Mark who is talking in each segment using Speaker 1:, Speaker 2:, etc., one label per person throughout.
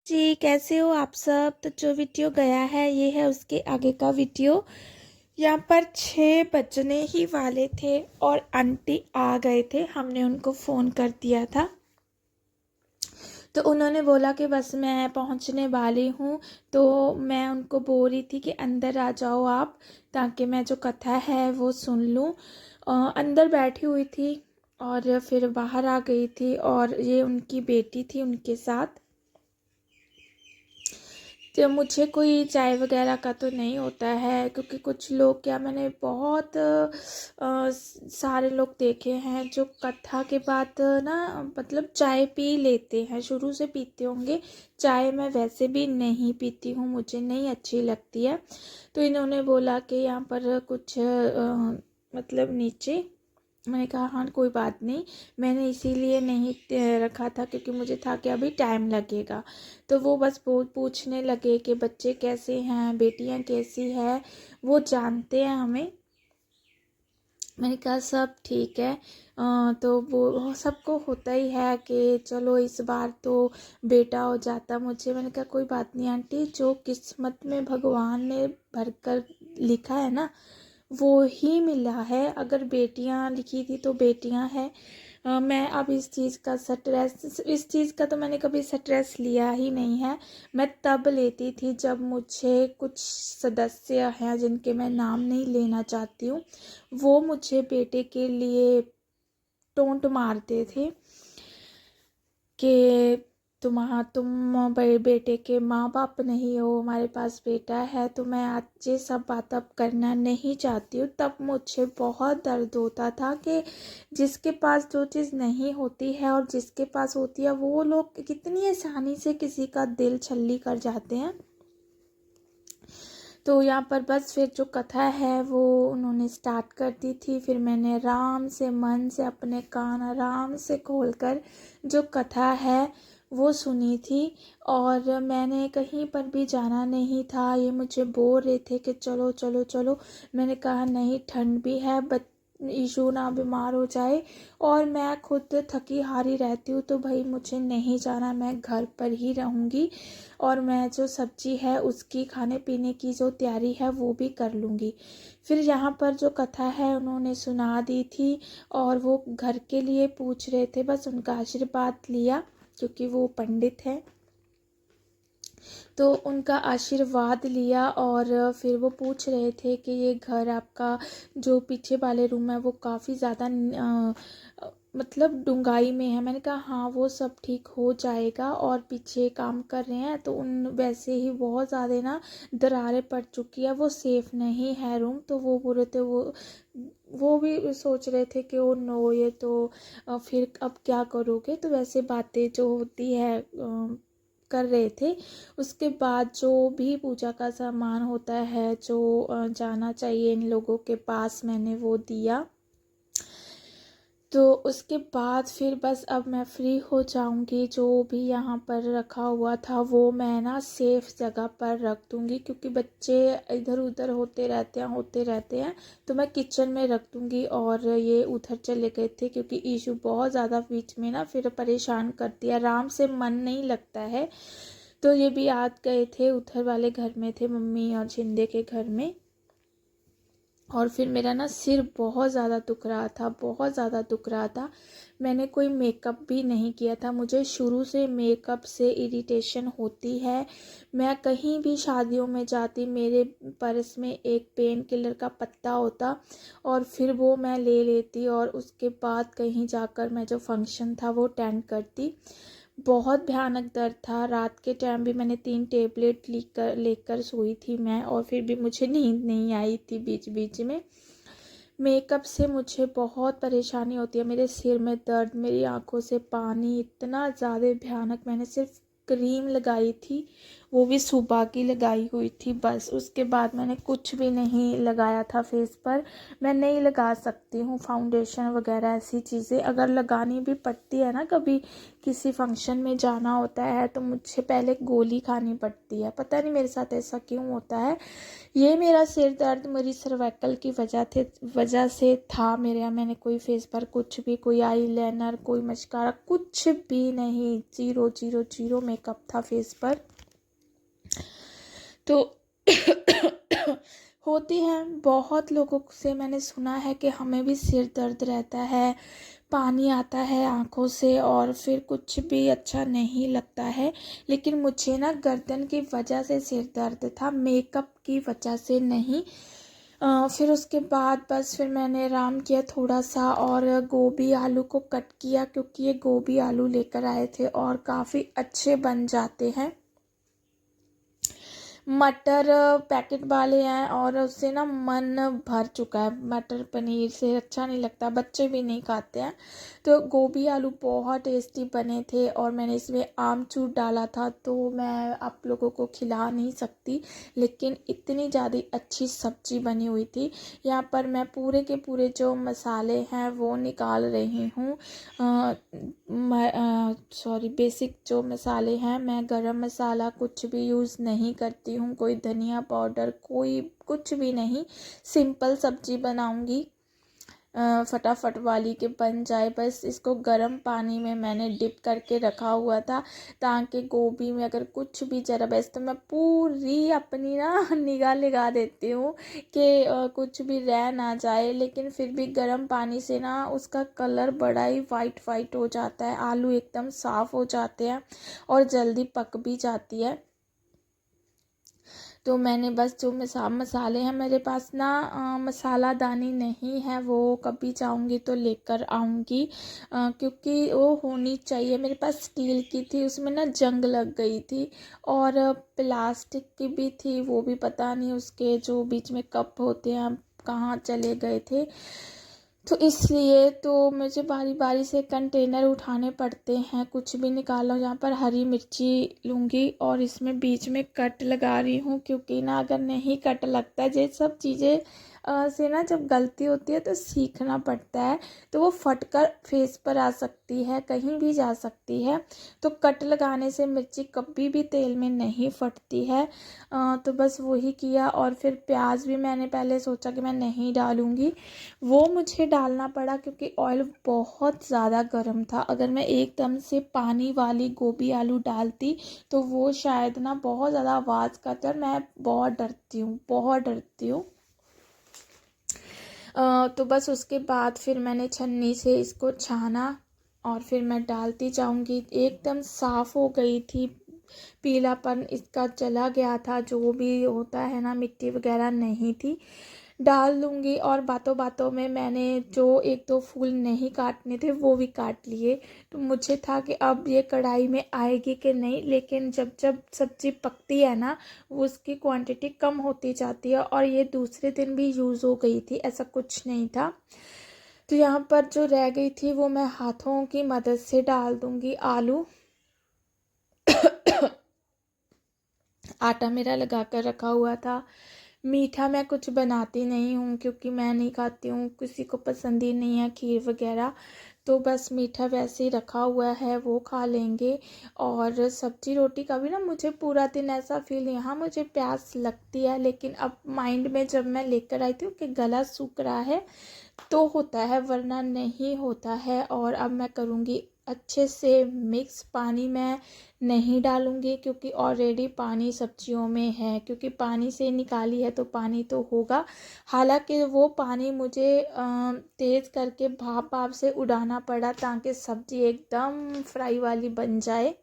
Speaker 1: जी, कैसे हो आप सब? तो जो वीडियो गया है ये है उसके आगे का वीडियो। यहाँ पर 6 बजने ही वाले थे और आंटी आ गए थे। हमने उनको फ़ोन कर दिया था तो उन्होंने बोला कि बस मैं पहुँचने वाली हूँ। तो मैं उनको बोल रही थी कि अंदर आ जाओ आप, ताकि मैं जो कथा है वो सुन लूँ। अंदर बैठी हुई थी और फिर बाहर आ गई थी और ये उनकी बेटी थी उनके साथ। तो मुझे कोई चाय वगैरह का तो नहीं होता है, क्योंकि कुछ लोग, क्या मैंने बहुत सारे लोग देखे हैं जो कथा के बाद ना मतलब चाय पी लेते हैं, शुरू से पीते होंगे। चाय मैं वैसे भी नहीं पीती हूँ, मुझे नहीं अच्छी लगती है। तो इन्होंने बोला कि यहाँ पर कुछ मतलब नीचे, मैंने कहा हाँ कोई बात नहीं। मैंने इसीलिए नहीं रखा था क्योंकि मुझे था कि अभी टाइम लगेगा। तो वो बस पूछने लगे कि बच्चे कैसे हैं, बेटियां कैसी है, वो जानते हैं हमें। मैंने कहा सब ठीक है। तो वो सबको होता ही है कि चलो इस बार तो बेटा हो जाता मुझे। मैंने कहा कोई बात नहीं आंटी, जो किस्मत में भगवान ने भरकर लिखा है ना वो ही मिला है। अगर बेटियां लिखी थी तो बेटियां हैं। मैं अब इस चीज़ का तो मैंने कभी स्ट्रेस लिया ही नहीं है। मैं तब लेती थी जब मुझे कुछ सदस्य हैं जिनके मैं नाम नहीं लेना चाहती हूँ, वो मुझे बेटे के लिए टोंट मारते थे कि तुम बेटे के माँ बाप नहीं हो, हमारे पास बेटा है। तो मैं आज ये सब बात अब करना नहीं चाहती हूँ। तब मुझे बहुत दर्द होता था कि जिसके पास जो चीज़ नहीं होती है और जिसके पास होती है वो लोग कितनी आसानी से किसी का दिल छल्ली कर जाते हैं। तो यहाँ पर बस फिर जो कथा है वो उन्होंने स्टार्ट कर दी थी। फिर मैंने आराम से मन से अपने कान आराम से खोलकर जो कथा है वो सुनी थी। और मैंने कहीं पर भी जाना नहीं था, ये मुझे बोल रहे थे कि चलो चलो चलो। मैंने कहा नहीं, ठंड भी है, ईशू ना बीमार हो जाए, और मैं खुद थकी हारी रहती हूँ, तो भाई मुझे नहीं जाना, मैं घर पर ही रहूँगी। और मैं जो सब्जी है उसकी खाने पीने की जो तैयारी है वो भी कर लूँगी। फिर यहाँ पर जो कथा है उन्होंने सुना दी थी और वो घर के लिए पूछ रहे थे, बस उनका आशीर्वाद लिया क्योंकि वो पंडित हैं। तो उनका आशीर्वाद लिया और फिर वो पूछ रहे थे कि ये घर आपका जो पीछे वाले रूम है वो काफ़ी ज़्यादा मतलब डूंगाई में है। मैंने कहा हाँ वो सब ठीक हो जाएगा, और पीछे काम कर रहे हैं तो उन वैसे ही बहुत ज़्यादा ना दरारें पड़ चुकी है, वो सेफ़ नहीं है रूम। तो वो बोल रहे थे, वो भी सोच रहे थे कि ओ नो, ये तो फिर अब क्या करोगे। तो वैसे बातें जो होती है कर रहे थे। उसके बाद जो भी पूजा का सामान होता है जो जाना चाहिए इन लोगों के पास, मैंने वो दिया। तो उसके बाद फिर बस अब मैं फ्री हो जाऊंगी। जो भी यहाँ पर रखा हुआ था वो मैं ना सेफ जगह पर रख दूंगी, क्योंकि बच्चे इधर उधर होते रहते हैं। तो मैं किचन में रख दूंगी। और ये उधर चले गए थे क्योंकि ईशू बहुत ज़्यादा बीच में ना फिर परेशान कर दिया, आराम से मन नहीं लगता है। तो ये भी आ गए थे, उधर वाले घर में थे, मम्मी और शिंदे के घर में। और फिर मेरा ना सिर बहुत ज़्यादा दुख रहा था, बहुत ज़्यादा दुख रहा था। मैंने कोई मेकअप भी नहीं किया था, मुझे शुरू से मेकअप से इरिटेशन होती है। मैं कहीं भी शादियों में जाती, मेरे पर्स में एक पेन किलर का पत्ता होता और फिर वो मैं ले लेती, और उसके बाद कहीं जाकर मैं जो फंक्शन था वो अटेंड करती। बहुत भयानक दर्द था। रात के टाइम भी मैंने 3 टेबलेट लेकर सोई थी मैं, और फिर भी मुझे नींद नहीं आई थी बीच बीच में। मेकअप से मुझे बहुत परेशानी होती है, मेरे सिर में दर्द, मेरी आंखों से पानी, इतना ज़्यादा भयानक। मैंने सिर्फ क्रीम लगाई थी वो भी सुबह की लगाई हुई थी बस। उसके बाद मैंने कुछ भी नहीं लगाया था फेस पर। मैं नहीं लगा सकती हूँ फाउंडेशन वगैरह ऐसी चीज़ें। अगर लगानी भी पड़ती है ना, कभी किसी फंक्शन में जाना होता है तो मुझे पहले गोली खानी पड़ती है। पता नहीं मेरे साथ ऐसा क्यों होता है। ये मेरा सिर दर्द मेरी सर्वाइकल की वजह से था। मैंने कोई फेस पर कुछ भी, कोई आई लाइनर, कोई मस्कारा, कुछ भी नहीं। जीरो जीरो जीरो मेकअप था फेस पर। तो होती हैं बहुत लोगों से, मैंने सुना है कि हमें भी सिर दर्द रहता है, पानी आता है आंखों से और फिर कुछ भी अच्छा नहीं लगता है। लेकिन मुझे ना गर्दन की वजह से सिर दर्द था, मेकअप की वजह से नहीं। फिर उसके बाद बस फिर मैंने आराम किया थोड़ा सा और गोभी आलू को कट किया, क्योंकि ये गोभी आलू लेकर आए थे और काफ़ी अच्छे बन जाते हैं। मटर पैकेट वाले हैं और उससे ना मन भर चुका है। मटर पनीर से अच्छा नहीं लगता, बच्चे भी नहीं खाते हैं। तो गोभी आलू बहुत टेस्टी बने थे और मैंने इसमें आमचूर डाला था, तो मैं आप लोगों को खिला नहीं सकती, लेकिन इतनी ज़्यादा अच्छी सब्जी बनी हुई थी। यहाँ पर मैं पूरे के पूरे जो मसाले हैं वो निकाल रही हूँ। सॉरी, बेसिक जो मसाले हैं, मैं गरम मसाला कुछ भी यूज़ नहीं करती हूँ, कोई धनिया पाउडर, कोई कुछ भी नहीं। सिंपल सब्जी बनाऊँगी फटाफट वाली के बन जाए बस। इसको गर्म पानी में मैंने डिप करके रखा हुआ था, ताकि गोभी में अगर कुछ भी ज़रा बस, तो मैं पूरी अपनी ना निगाह लगा देती हूँ कि कुछ भी रह ना जाए। लेकिन फिर भी गर्म पानी से ना उसका कलर बड़ा ही वाइट वाइट हो जाता है, आलू एकदम साफ़ हो जाते हैं और जल्दी पक भी जाती है। तो मैंने बस जो मसाले हैं मेरे पास ना, मसाला दानी नहीं है, वो कभी चाहूँगी तो लेकर आऊँगी, क्योंकि वो होनी चाहिए। मेरे पास स्टील की थी, उसमें ना जंग लग गई थी। और प्लास्टिक की भी थी, वो भी पता नहीं उसके जो बीच में कप होते हैं कहाँ चले गए थे। तो इसलिए तो मुझे बारी बारी से कंटेनर उठाने पड़ते हैं। कुछ भी निकालो। यहाँ पर हरी मिर्ची लूँगी और इसमें बीच में कट लगा रही हूँ, क्योंकि ना अगर नहीं कट लगता है, ये सब चीज़ें से ना जब गलती होती है तो सीखना पड़ता है। तो वो फटकर फेस पर आ सकती है, कहीं भी जा सकती है। तो कट लगाने से मिर्ची कभी भी तेल में नहीं फटती है। तो बस वही किया। और फिर प्याज भी मैंने पहले सोचा कि मैं नहीं डालूँगी, वो मुझे डालना पड़ा क्योंकि ऑयल बहुत ज़्यादा गर्म था। अगर मैं एकदम से पानी वाली गोभी आलू डालती तो वो शायद ना बहुत ज़्यादा आवाज़ करता, और मैं बहुत डरती हूँ, बहुत डरती हूँ। तो बस उसके बाद फिर मैंने छन्नी से इसको छाना और फिर मैं डालती जाऊंगी। एकदम साफ़ हो गई थी, पीलापन इसका चला गया था, जो भी होता है ना, मिट्टी वगैरह नहीं थी। डाल दूंगी। और बातों बातों में मैंने जो एक दो फूल नहीं काटने थे वो भी काट लिए। तो मुझे था कि अब ये कढ़ाई में आएगी कि नहीं, लेकिन जब जब सब्ज़ी पकती है ना, वो उसकी क्वांटिटी कम होती जाती है। और ये दूसरे दिन भी यूज़ हो गई थी, ऐसा कुछ नहीं था। तो यहाँ पर जो रह गई थी वो मैं हाथों की मदद से डाल दूंगी। आलू आटा मेरा लगा कर रखा हुआ था। मीठा मैं कुछ बनाती नहीं हूँ, क्योंकि मैं नहीं खाती हूँ, किसी को पसंद ही नहीं है खीर वगैरह। तो बस मीठा वैसे ही रखा हुआ है, वो खा लेंगे। और सब्जी रोटी का भी ना मुझे पूरा दिन ऐसा फील नहीं, हाँ मुझे प्यास लगती है, लेकिन अब माइंड में जब मैं लेकर आई थी कि गला सूख रहा है तो होता है, वरना नहीं होता है। और अब मैं करूँगी अच्छे से मिक्स। पानी मैं नहीं डालूँगी, क्योंकि ऑलरेडी पानी सब्जियों में है, क्योंकि पानी से निकाली है तो पानी तो होगा। हालांकि वो पानी मुझे तेज़ करके भाप भाप से उड़ाना पड़ा, ताकि सब्ज़ी एकदम फ्राई वाली बन जाए।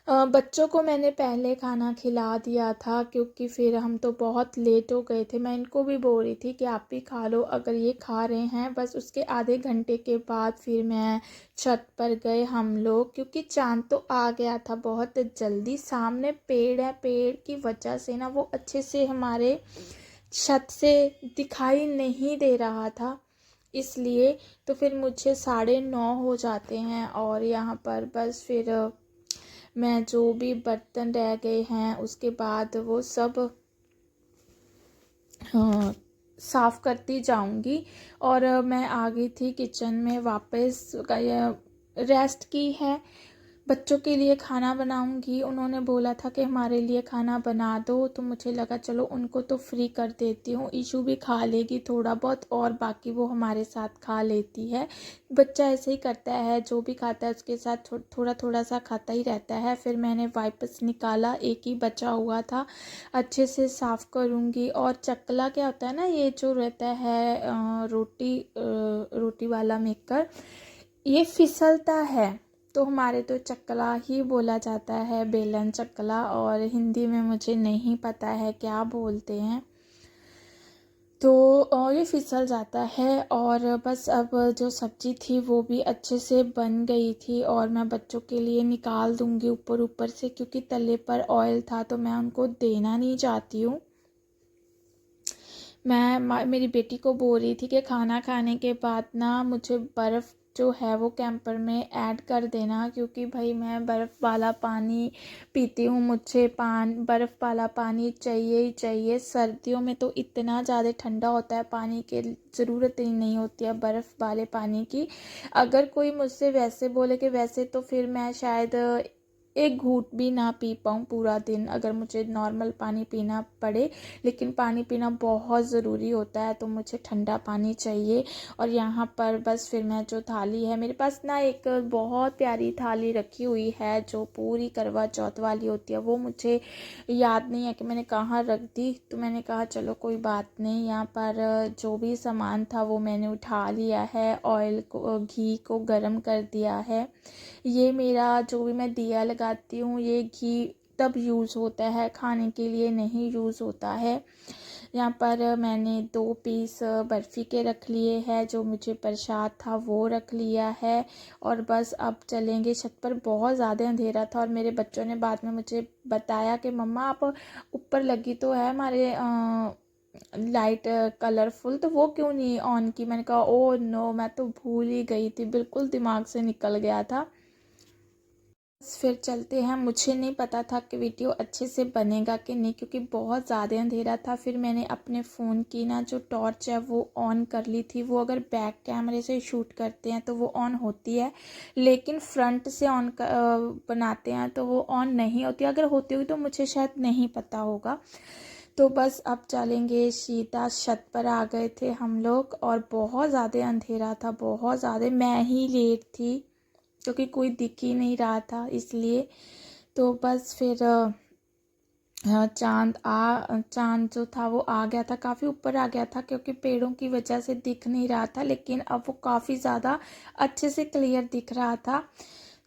Speaker 1: बच्चों को मैंने पहले खाना खिला दिया था, क्योंकि फिर हम तो बहुत लेट हो गए थे। मैं इनको भी बोल रही थी कि आप भी खा लो, अगर ये खा रहे हैं। बस उसके आधे घंटे के बाद फिर मैं छत पर गए हम लोग, क्योंकि चाँद तो आ गया था बहुत जल्दी। सामने पेड़ है, पेड़ की वजह से ना वो अच्छे से हमारे छत से दिखाई नहीं दे रहा था, इसलिए। तो फिर मुझे 9:30 हो जाते हैं। और यहाँ पर बस फिर मैं जो भी बर्तन रह गए हैं उसके बाद वो सब हाँ, साफ़ करती जाऊंगी। और मैं आ गई थी किचन में वापस, रेस्ट की है। बच्चों के लिए खाना बनाऊंगी। उन्होंने बोला था कि हमारे लिए खाना बना दो, तो मुझे लगा चलो उनको तो फ्री कर देती हूँ। ईशू भी खा लेगी थोड़ा बहुत, और बाकी वो हमारे साथ खा लेती है। बच्चा ऐसे ही करता है, जो भी खाता है उसके साथ थोड़ा थोड़ा सा खाता ही रहता है। फिर मैंने वाइप्स निकाला, एक ही बचा हुआ था, अच्छे से साफ़ करूँगी। और चकला क्या होता है ना, ये जो रहता है रोटी वाला मेकर, ये फिसलता है, तो हमारे तो चकला ही बोला जाता है, बेलन चकला। और हिंदी में मुझे नहीं पता है क्या बोलते हैं। तो ये फिसल जाता है। और बस अब जो सब्ज़ी थी वो भी अच्छे से बन गई थी, और मैं बच्चों के लिए निकाल दूंगी ऊपर ऊपर से, क्योंकि तले पर ऑयल था तो मैं उनको देना नहीं चाहती हूँ। मेरी बेटी को बोल रही थी कि खाना खाने के बाद ना मुझे बर्फ़ जो है वो कैंपर में ऐड कर देना, क्योंकि भाई मैं बर्फ़ वाला पानी पीती हूँ, मुझे बर्फ़ वाला पानी चाहिए ही चाहिए। सर्दियों में तो इतना ज़्यादा ठंडा होता है, पानी की ज़रूरत ही नहीं होती है बर्फ़ वाले पानी की। अगर कोई मुझसे वैसे बोले कि वैसे, तो फिर मैं शायद एक घूंट भी ना पी पाऊँ पूरा दिन, अगर मुझे नॉर्मल पानी पीना पड़े। लेकिन पानी पीना बहुत ज़रूरी होता है, तो मुझे ठंडा पानी चाहिए। और यहाँ पर बस फिर मैं जो थाली है मेरे पास ना, एक बहुत प्यारी थाली रखी हुई है जो पूरी करवा चौथ वाली होती है, वो मुझे याद नहीं है कि मैंने कहाँ रख दी। तो मैंने कहा चलो कोई बात नहीं, यहाँ पर जो भी सामान था वो मैंने उठा लिया है, ऑयल को घी को गरम कर दिया है। ये मेरा जो भी मैं दिया लगाती हूँ, ये घी तब यूज़ होता है, खाने के लिए नहीं यूज़ होता है। यहाँ पर मैंने 2 पीस बर्फ़ी के रख लिए हैं, जो मुझे प्रसाद था वो रख लिया है। और बस अब चलेंगे छत पर। बहुत ज़्यादा अंधेरा था, और मेरे बच्चों ने बाद में मुझे बताया कि मम्मा आप ऊपर लगी तो है हमारे लाइट कलरफुल, तो वो क्यों नहीं ऑन की। मैंने कहा ओ नो, मैं तो भूल ही गई थी, बिल्कुल दिमाग से निकल गया था। फिर चलते हैं। मुझे नहीं पता था कि वीडियो अच्छे से बनेगा कि नहीं, क्योंकि बहुत ज़्यादा अंधेरा था। फिर मैंने अपने फ़ोन की ना जो टॉर्च है वो ऑन कर ली थी। वो अगर बैक कैमरे से शूट करते हैं तो वो ऑन होती है, लेकिन फ्रंट से बनाते हैं तो वो ऑन नहीं होती। अगर होती हुई तो मुझे शायद नहीं पता होगा। तो बस अब चलेंगे सीधा। छत पर आ गए थे हम लोग, और बहुत ज़्यादा अंधेरा था, बहुत ज़्यादा। मैं ही लेट थी क्योंकि कोई दिख ही नहीं रहा था, इसलिए। तो बस फिर चांद जो था वो आ गया था, काफ़ी ऊपर आ गया था, क्योंकि पेड़ों की वजह से दिख नहीं रहा था, लेकिन अब वो काफ़ी ज़्यादा अच्छे से क्लियर दिख रहा था।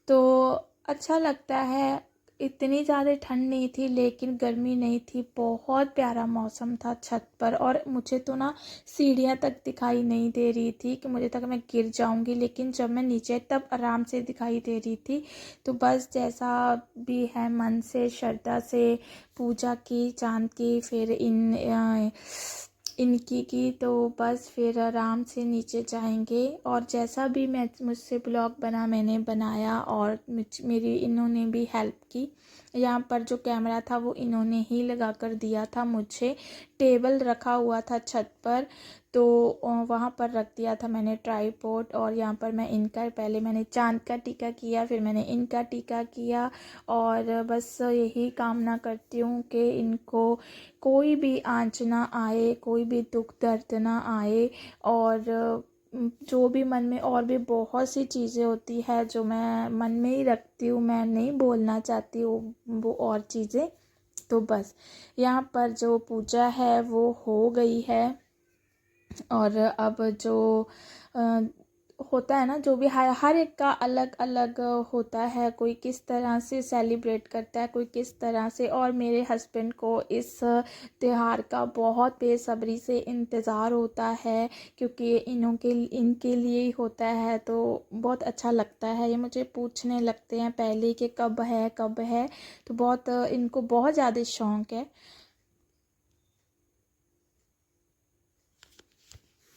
Speaker 1: तो अच्छा लगता है। इतनी ज़्यादा ठंड नहीं थी, लेकिन गर्मी नहीं थी। बहुत प्यारा मौसम था छत पर। और मुझे तो ना सीढ़ियाँ तक दिखाई नहीं दे रही थी, कि मुझे तक मैं गिर जाऊंगी, लेकिन जब मैं नीचे तब आराम से दिखाई दे रही थी। तो बस जैसा भी है, मन से श्रद्धा से पूजा की चांद की, फिर इनकी की। तो बस फिर आराम से नीचे जाएंगे। और जैसा भी मुझसे ब्लॉग बना मैंने बनाया, और मेरी इन्होंने भी हेल्प की। यहाँ पर जो कैमरा था वो इन्होंने ही लगा कर दिया था मुझे। टेबल रखा हुआ था छत पर, तो वहाँ पर रख दिया था मैंने ट्राईपॉड। और यहाँ पर मैं इनका पहले मैंने चांद का टीका किया, फिर मैंने इनका टीका किया। और बस यही कामना करती हूँ कि इनको कोई भी आँच ना आए, कोई भी दुख दर्द ना आए। और जो भी मन में और भी बहुत सी चीज़ें होती है जो मैं मन में ही रखती हूँ, मैं नहीं बोलना चाहती हूँ वो और चीज़ें। तो बस यहाँ पर जो पूजा है वो हो गई है। और अब जो होता है ना, जो भी हर एक का अलग अलग होता है, कोई किस तरह से सेलिब्रेट करता है, कोई किस तरह से। और मेरे हस्बैंड को इस त्योहार का बहुत बेसब्री से इंतज़ार होता है, क्योंकि इनके लिए ही होता है, तो बहुत अच्छा लगता है। ये मुझे पूछने लगते हैं पहले कि कब है कब है, तो बहुत इनको बहुत ज़्यादा शौक़ है।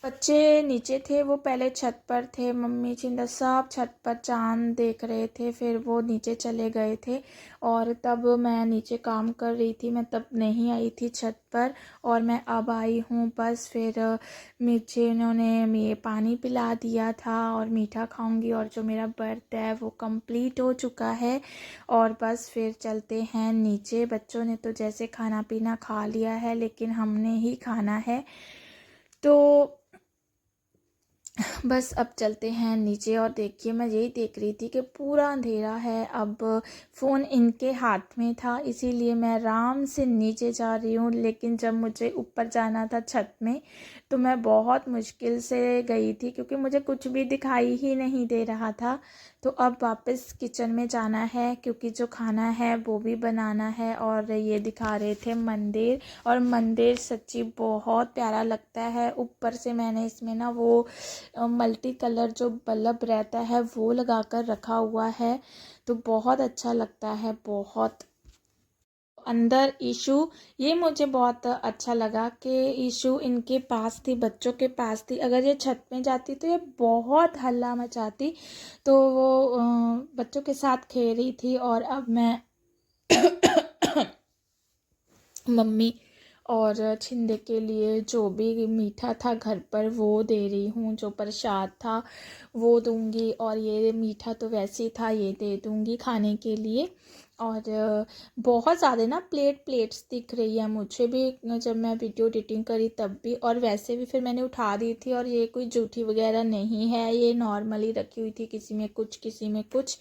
Speaker 1: बच्चे नीचे थे, वो पहले छत पर थे, मम्मी छिंदा सब छत पर चांद देख रहे थे, फिर वो नीचे चले गए थे और तब मैं नीचे काम कर रही थी, मैं तब नहीं आई थी छत पर और मैं अब आई हूँ। बस फिर मुझे इन्होंने पानी पिला दिया था और मीठा खाऊंगी और जो मेरा बर्थ है वो कंप्लीट हो चुका है और बस फिर चलते हैं नीचे। बच्चों ने तो जैसे खाना पीना खा लिया है लेकिन हमने ही खाना है, तो बस अब चलते हैं नीचे। और देखिए मैं यही देख रही थी कि पूरा अंधेरा है, अब फ़ोन इनके हाथ में था इसीलिए मैं आराम से नीचे जा रही हूँ, लेकिन जब मुझे ऊपर जाना था छत में तो मैं बहुत मुश्किल से गई थी क्योंकि मुझे कुछ भी दिखाई ही नहीं दे रहा था। तो अब वापस किचन में जाना है क्योंकि जो खाना है वो भी बनाना है। और ये दिखा रहे थे मंदिर, और मंदिर सच्ची बहुत प्यारा लगता है। ऊपर से मैंने इसमें ना वो मल्टी कलर जो बल्ब रहता है वो लगा कर रखा हुआ है, तो बहुत अच्छा लगता है बहुत। अंदर ईशु, ये मुझे बहुत अच्छा लगा कि ईशु इनके पास थी, बच्चों के पास थी। अगर ये छत में जाती तो ये बहुत हल्ला मचाती, तो वो बच्चों के साथ खेल रही थी और अब मैं मम्मी और छिंदे के लिए जो भी मीठा था घर पर वो दे रही हूँ, जो प्रसाद था वो दूंगी और ये मीठा तो वैसे ही था, ये दे दूंगी खाने के लिए। और बहुत ज़्यादा ना प्लेट्स दिख रही है मुझे भी जब मैं वीडियो एडिटिंग करी तब भी, और वैसे भी फिर मैंने उठा दी थी। और ये कोई जूठी वगैरह नहीं है, ये नॉर्मली रखी हुई थी, किसी में कुछ किसी में कुछ।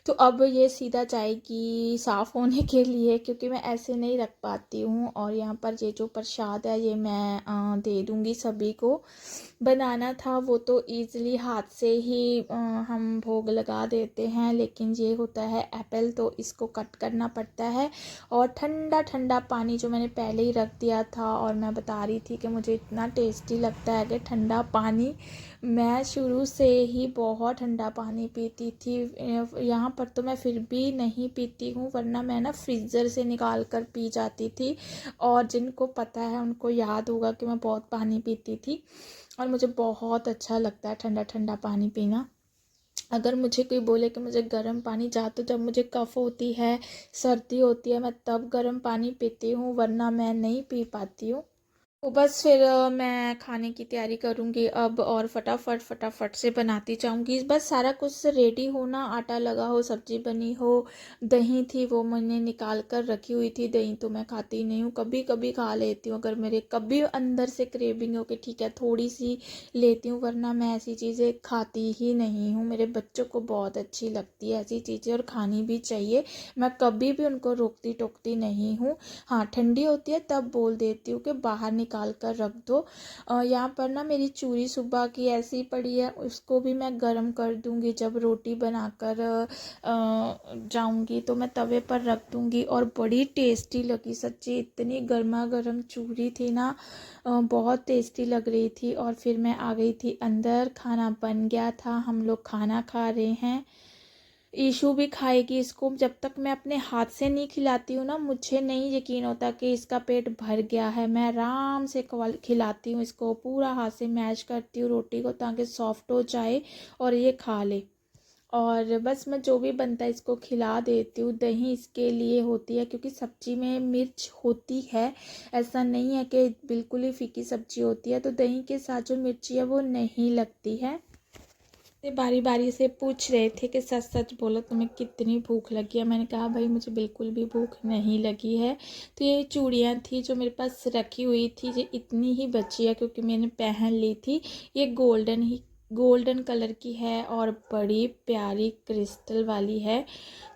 Speaker 1: तो अब ये सीधा जाएगी साफ़ होने के लिए क्योंकि मैं ऐसे नहीं रख पाती हूँ। और यहाँ पर ये जो प्रसाद है ये मैं दे दूँगी सभी को। बनाना था वो तो ईज़िली हाथ से ही हम भोग लगा देते हैं, लेकिन ये होता है एप्पल तो इसको कट करना पड़ता है। और ठंडा ठंडा पानी जो मैंने पहले ही रख दिया था, और मैं बता रही थी कि मुझे इतना टेस्टी लगता है कि ठंडा पानी, मैं शुरू से ही बहुत ठंडा पानी पीती थी। यहाँ पर तो मैं फिर भी नहीं पीती हूँ, वरना मैं ना फ्रीज़र से निकाल कर पी जाती थी। और जिनको पता है उनको याद होगा कि मैं बहुत पानी पीती थी और मुझे बहुत अच्छा लगता है ठंडा ठंडा पानी पीना। अगर मुझे कोई बोले कि मुझे गर्म पानी जा, तो जब मुझे कफ़ होती है, सर्दी होती है, मैं तब गर्म पानी पीती हूँ, वरना मैं नहीं पी पाती हूँ। तो बस फिर मैं खाने की तैयारी करूँगी अब और फटाफट से बनाती जाऊँगी। बस सारा कुछ रेडी हो ना, आटा लगा हो, सब्जी बनी हो, दही थी वो मैंने निकाल कर रखी हुई थी। दही तो मैं खाती नहीं हूँ, कभी कभी खा लेती हूँ अगर मेरे कभी अंदर से क्रेविंग हो कि ठीक है थोड़ी सी लेती हूँ, वरना मैं ऐसी चीज़ें खाती ही नहीं हूँ। मेरे बच्चों को बहुत अच्छी लगती है ऐसी चीज़ें और खानी भी चाहिए, मैं कभी भी उनको रोकती टोकती नहीं हूँ। हाँ, ठंडी होती है तब बोल देती हूँ कि बाहर निकाल कर रख दो। यहाँ पर ना मेरी चूरी सुबह की ऐसी पड़ी है, उसको भी मैं गरम कर दूँगी। जब रोटी बनाकर जाऊँगी तो मैं तवे पर रख दूँगी। और बड़ी टेस्टी लगी सच्ची, इतनी गर्मा गर्म चूरी थी ना, बहुत टेस्टी लग रही थी। और फिर मैं आ गई थी अंदर, खाना बन गया था, हम लोग खाना खा रहे हैं। ईशु भी खाएगी इसको। जब तक मैं अपने हाथ से नहीं खिलाती हूँ ना, मुझे नहीं यकीन होता कि इसका पेट भर गया है। मैं आराम से खिलाती हूँ इसको, पूरा हाथ से मैश करती हूँ रोटी को ताकि सॉफ्ट हो जाए और ये खा ले। और बस मैं जो भी बनता है इसको खिला देती हूँ। दही इसके लिए होती है क्योंकि सब्जी में मिर्च होती है, ऐसा नहीं है कि बिल्कुल ही फीकी सब्जी होती है, तो दही के साथ जो मिर्ची है वो नहीं लगती है। बारी बारी से पूछ रहे थे कि सच सच बोलो तुम्हें कितनी भूख लगी है। मैंने कहा भाई मुझे बिल्कुल भी भूख नहीं लगी है। तो ये चूड़ियाँ थी जो मेरे पास रखी हुई थी, ये इतनी ही बची है क्योंकि मैंने पहन ली थी। ये गोल्डन कलर की है और बड़ी प्यारी क्रिस्टल वाली है।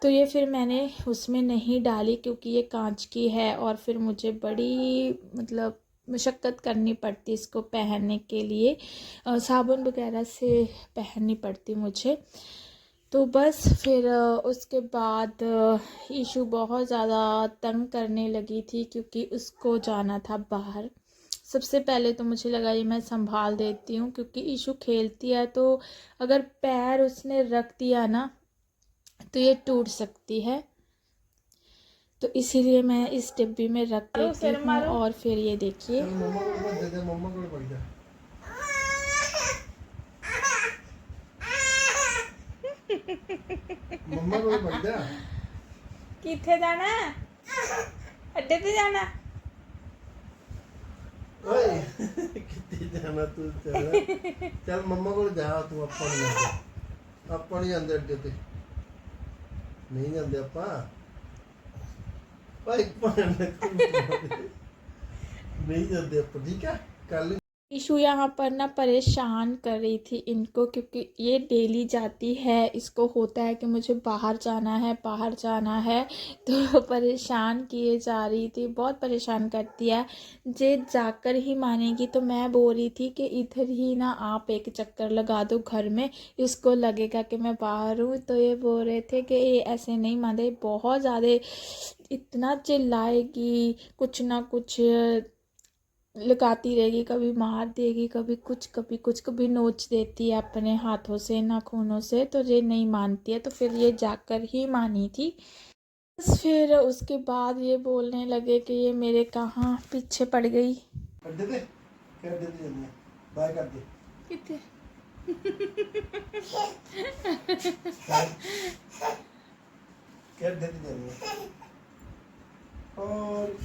Speaker 1: तो ये फिर मैंने उसमें नहीं डाली क्योंकि ये कांच की है और फिर मुझे बड़ी मतलब मशक्क़त करनी पड़ती इसको पहनने के लिए, साबुन वगैरह से पहननी पड़ती मुझे। तो बस फिर उसके बाद ईशु बहुत ज़्यादा तंग करने लगी थी क्योंकि उसको जाना था बाहर। सबसे पहले तो मुझे लगा ये मैं संभाल देती हूँ क्योंकि ईशु खेलती है, तो अगर पैर उसने रख दिया ना तो ये टूट सकती है, तो इसीलिए मैं इस डिब्बी में रख देती हूँ। और फिर ये देखिए
Speaker 2: मम्मा को बढ़ जा।
Speaker 1: किथे जाना है? अड्डे पे जाना?
Speaker 2: ओए कितनी जाना तू चल चल मम्मा को जा तू अपन नहीं आंदे अड्डे ते नहीं जाते अपा भाई नहीं जाते अपन ठीक है कल
Speaker 1: ईशु यहाँ पर ना परेशान कर रही थी इनको, क्योंकि ये डेली जाती है, इसको होता है कि मुझे बाहर जाना है बाहर जाना है, तो परेशान किए जा रही थी, बहुत परेशान करती है। जे जाकर ही मानेगी। तो मैं बोल रही थी कि इधर ही ना आप एक चक्कर लगा दो घर में, इसको लगेगा कि मैं बाहर हूँ। तो ये बोल रहे थे कि ये ऐसे नहीं मानते, बहुत ज़्यादा इतना चिल्लाएगी, कुछ ना कुछ लगाती रहेगी, कभी मार देगी, कभी कुछ कभी कुछ, कभी नोच देती है अपने हाथों से नाखूनों से। तो ये नहीं मानती है, तो फिर ये जाकर ही मानी थी। बस फिर उसके बाद ये बोलने लगे कि ये मेरे कहाँ पीछे पड़ गई।
Speaker 2: कर दे कर दे जल्दी बाय कर दे
Speaker 1: कितने
Speaker 2: कर दे जल्दी और